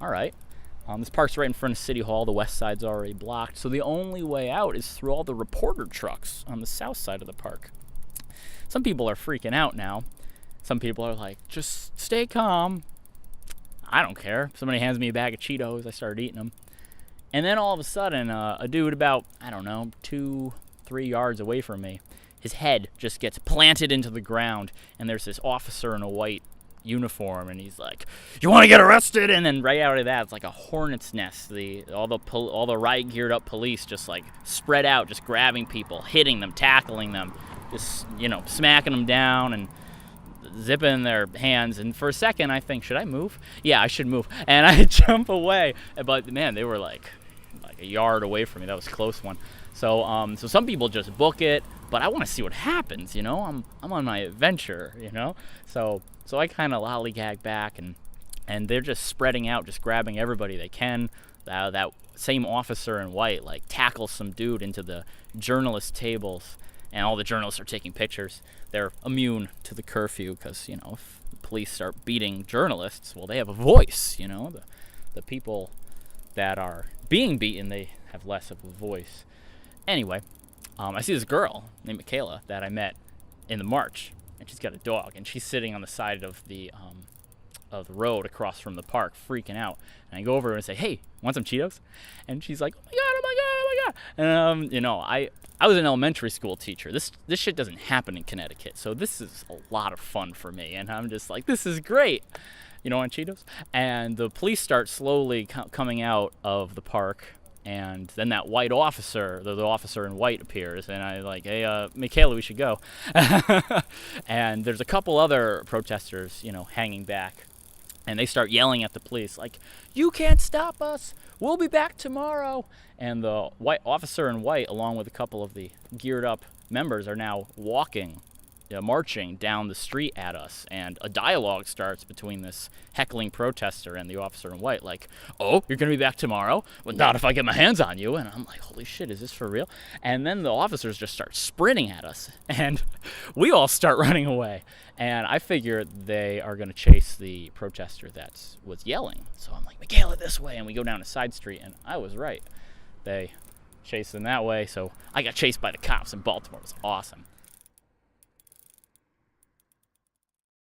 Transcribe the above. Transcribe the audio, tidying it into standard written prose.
all right. This park's right in front of City Hall. The west side's already blocked. So the only way out is through all the reporter trucks on the south side of the park. Some people are freaking out now. Some people are like, just stay calm. I don't care. Somebody hands me a bag of Cheetos. I started eating them. And then all of a sudden, a dude about, 2-3 yards away from me, his head just gets planted into the ground. And there's this officer in a white uniform, and he's like, "You want to get arrested?" And then right out of that, it's like a hornet's nest. All the riot geared up police just like spread out, just grabbing people, hitting them, tackling them, just smacking them down and zipping their hands. And for a second, I think, should I move? Yeah, I should move. And I jump away, but man, they were like a yard away from me. That was a close one. So some people just book it, but I want to see what happens. I'm on my adventure. So I kind of lollygag back, and they're just spreading out, just grabbing everybody they can. That same officer in white tackles some dude into the journalist tables, and all the journalists are taking pictures. They're immune to the curfew because if the police start beating journalists, well, they have a voice. The people that are being beaten, they have less of a voice. Anyway, I see this girl named Michaela that I met in the march. And she's got a dog, and she's sitting on the side of the road across from the park, freaking out. And I go over and say, "Hey, want some Cheetos?" And she's like, "Oh my god, oh my god, oh my god!" And I was an elementary school teacher. This shit doesn't happen in Connecticut, so this is a lot of fun for me. And I'm just like, this is great. On Cheetos. And the police start slowly coming out of the park. And then that white officer, the officer in white, appears, and I like, "Hey, Michaela, we should go." And there's a couple other protesters, hanging back, and they start yelling at the police, like, "You can't stop us. We'll be back tomorrow." And the white officer in white, along with a couple of the geared up members, are now marching down the street at us, and a dialogue starts between this heckling protester and the officer in white, like, "Oh, you're gonna be back tomorrow? Well, not if I get my hands on you." And I'm like, holy shit, is this for real? And then the officers just start sprinting at us, and we all start running away. And I figure they are gonna chase the protester that was yelling. So I'm like, "Michaela, this way," and we go down a side street, and I was right. They chased them that way, so I got chased by the cops in Baltimore. It was awesome.